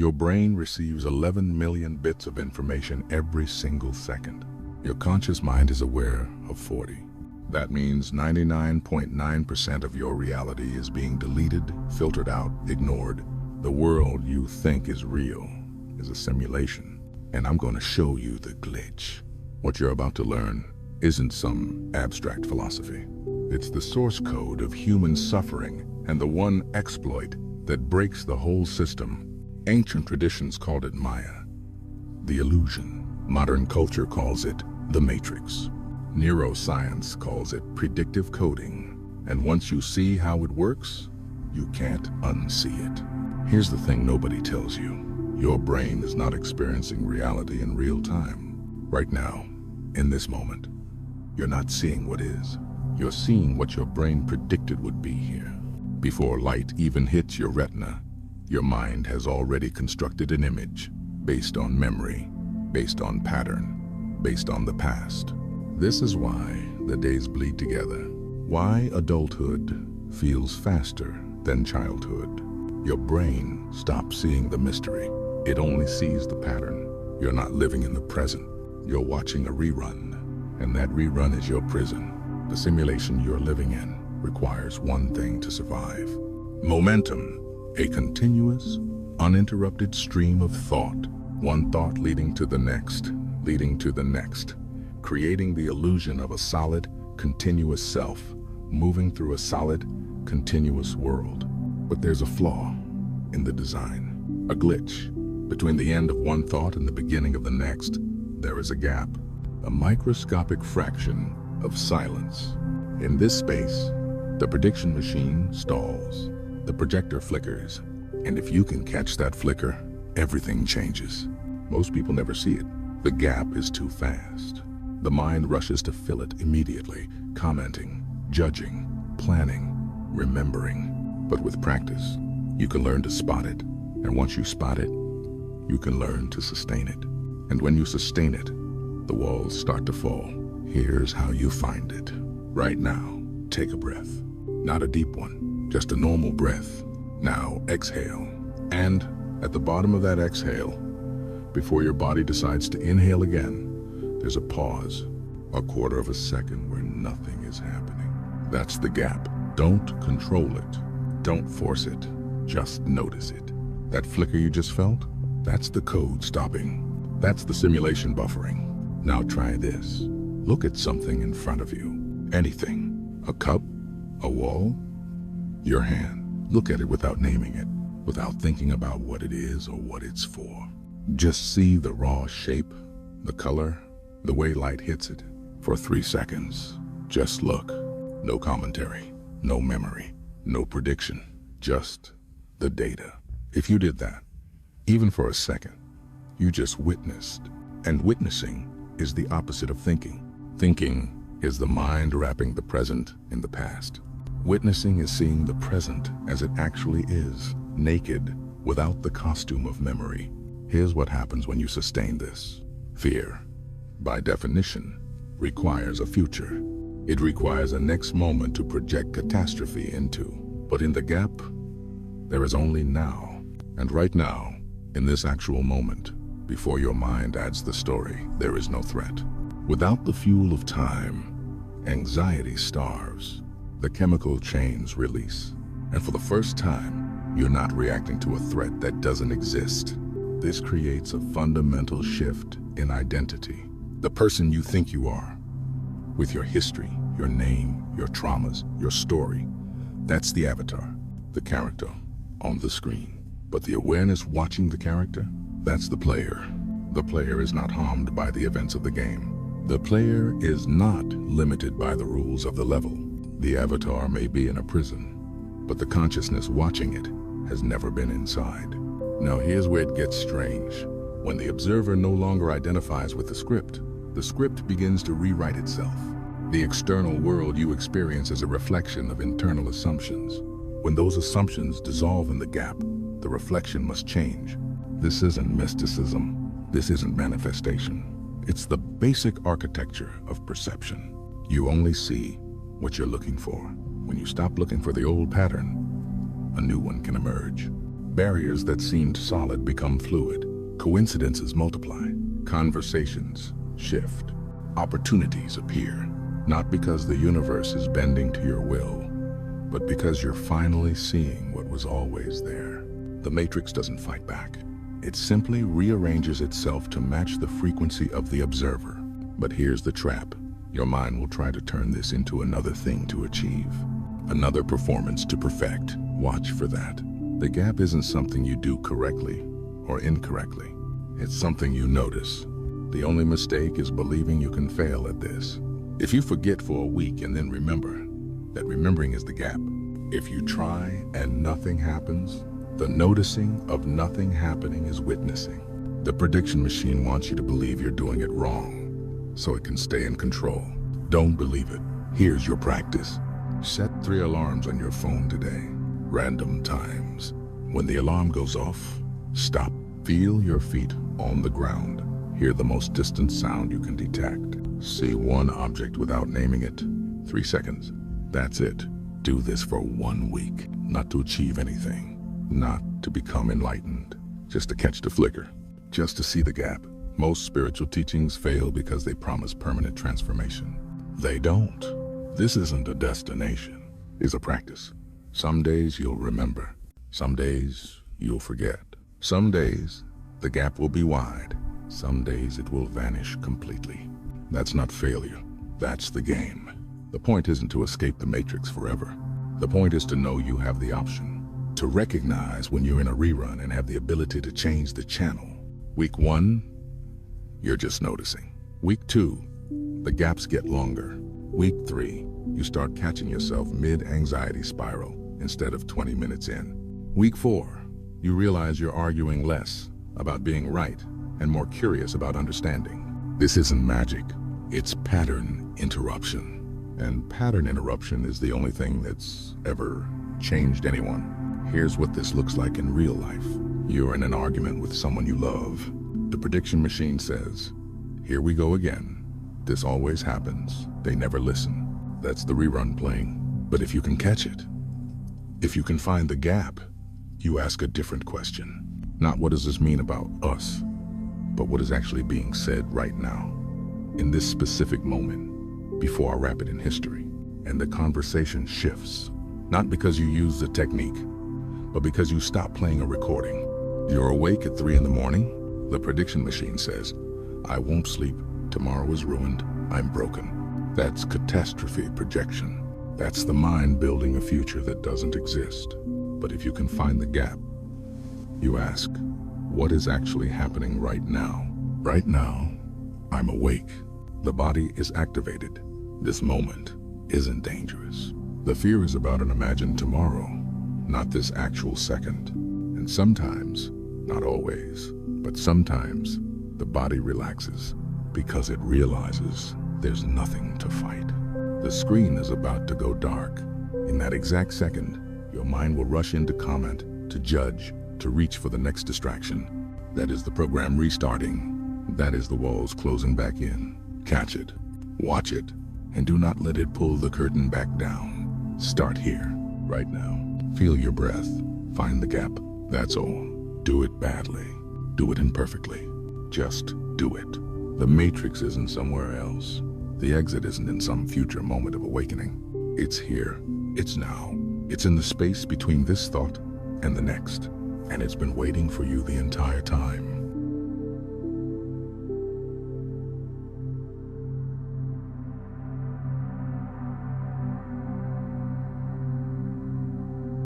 Your brain receives 11 million bits of information every single second. Your conscious mind is aware of 40. That means 99.9% of your reality is being deleted, filtered out, ignored. The world you think is real is a simulation, and I'm going to show you the glitch. What you're about to learn isn't some abstract philosophy. It's the source code of human suffering and the one exploit that breaks the whole system. Ancient traditions called it Maya, the illusion. Modern culture calls it the Matrix. Neuroscience calls it predictive coding. And once you see how it works, you can't unsee it. Here's the thing nobody tells you. Your brain is not experiencing reality in real time. Right now, in this moment, you're not seeing what is. You're seeing what your brain predicted would be here. Before light even hits your retina, your mind has already constructed an image based on memory, based on pattern, based on the past. This is why the days bleed together. Why adulthood feels faster than childhood. Your brain stops seeing the mystery. It only sees the pattern. You're not living in the present. You're watching a rerun, and that rerun is your prison. The simulation you're living in requires one thing to survive: momentum, a continuous, uninterrupted stream of thought, one thought leading to the next, creating the illusion of a solid, continuous self, moving through a solid, continuous world. But there's a flaw in the design, a glitch. Between the end of one thought and the beginning of the next, there is a gap, a microscopic fraction of silence. In this space, the prediction machine stalls, the projector flickers, and if you can catch that flicker, everything changes. Most people never see it. The gap is too fast. The mind rushes to fill it immediately, commenting, judging, planning, remembering. But with practice, you can learn to spot it. And once you spot it, you can learn to sustain it. And when you sustain it, the walls start to fall. Here's how you find it. Right now, take a breath. Not a deep one, just a normal breath. Now exhale. And at the bottom of that exhale, before your body decides to inhale again, there's a pause, a quarter of a second where nothing is happening. That's the gap. Don't control it. Don't force it. Just notice it. That flicker you just felt? That's the code stopping. That's the simulation buffering. Now try this. Look at something in front of you. Anything. A cup? A wall? Your hand. Look at it without naming it, without thinking about what it is or what it's for. Just see the raw shape, the color, the way light hits it. For 3 seconds, just look. No commentary, no memory, no prediction, just the data. If you did that, even for a second, you just witnessed. And witnessing is the opposite of thinking. Thinking is the mind wrapping the present in the past. Witnessing is seeing the present as it actually is, naked, without the costume of memory. Here's what happens when you sustain this. Fear, by definition, requires a future. It requires a next moment to project catastrophe into. But in the gap, there is only now. And right now, in this actual moment, before your mind adds the story, there is no threat. Without the fuel of time, anxiety starves. The chemical chains release. And for the first time, you're not reacting to a threat that doesn't exist. This creates a fundamental shift in identity. The person you think you are, with your history, your name, your traumas, your story, that's the avatar, the character on the screen. But the awareness watching the character, that's the player. The player is not harmed by the events of the game. The player is not limited by the rules of the level. The avatar may be in a prison, but the consciousness watching it has never been inside. Now here's where it gets strange. When the observer no longer identifies with the script begins to rewrite itself. The external world you experience is a reflection of internal assumptions. When those assumptions dissolve in the gap, the reflection must change. This isn't mysticism. This isn't manifestation. It's the basic architecture of perception. You only see what you're looking for. When you stop looking for the old pattern, a new one can emerge. Barriers that seemed solid become fluid. Coincidences multiply. Conversations shift. Opportunities appear. Not because the universe is bending to your will, but because you're finally seeing what was always there. The matrix doesn't fight back. It simply rearranges itself to match the frequency of the observer. But here's the trap. Your mind will try to turn this into another thing to achieve. Another performance to perfect. Watch for that. The gap isn't something you do correctly or incorrectly. It's something you notice. The only mistake is believing you can fail at this. If you forget for a week and then remember, that remembering is the gap. If you try and nothing happens, the noticing of nothing happening is witnessing. The prediction machine wants you to believe you're doing it wrong, so it can stay in control. Don't believe it. Here's your practice. Set 3 alarms on your phone today. Random times. When the alarm goes off, stop. Feel your feet on the ground. Hear the most distant sound you can detect. See one object without naming it. 3 seconds. That's it. Do this for 1 week. Not to achieve anything. Not to become enlightened. Just to catch the flicker. Just to see the gap. Most spiritual teachings fail because they promise permanent transformation. They don't. This isn't a destination. It's a practice. Some days you'll remember. Some days you'll forget. Some days the gap will be wide. Some days it will vanish completely. That's not failure. That's the game. The point isn't to escape the matrix forever. The point is to know you have the option. To recognize when you're in a rerun and have the ability to change the channel. Week 1, you're just noticing. Week 2, the gaps get longer. Week 3, you start catching yourself mid-anxiety spiral instead of 20 minutes in. Week 4, you realize you're arguing less about being right and more curious about understanding. This isn't magic. It's pattern interruption. And pattern interruption is the only thing that's ever changed anyone. Here's what this looks like in real life. You're in an argument with someone you love. The prediction machine says, "Here we go again. This always happens." They never listen. That's the rerun playing. But if you can catch it, if you can find the gap, you ask a different question. Not what does this mean about us, but what is actually being said right now, in this specific moment, before I wrap it in history. And the conversation shifts, not because you use the technique, but because you stop playing a recording. You're awake at 3 in the morning. The prediction machine says, "I won't sleep. Tomorrow is ruined. I'm broken." That's catastrophe projection. That's the mind building a future that doesn't exist. But if you can find the gap, you ask, what is actually happening right now? Right now, I'm awake. The body is activated. This moment isn't dangerous. The fear is about an imagined tomorrow, not this actual second. And sometimes, not always, but sometimes, the body relaxes because it realizes there's nothing to fight. The screen is about to go dark. In that exact second, your mind will rush in to comment, to judge, to reach for the next distraction. That is the program restarting. That is the walls closing back in. Catch it, watch it, and do not let it pull the curtain back down. Start here, right now. Feel your breath. Find the gap. That's all. Do it badly. Do it imperfectly. Just do it. The matrix isn't somewhere else. The exit isn't in some future moment of awakening. It's here. It's now. It's in the space between this thought and the next. And it's been waiting for you the entire time.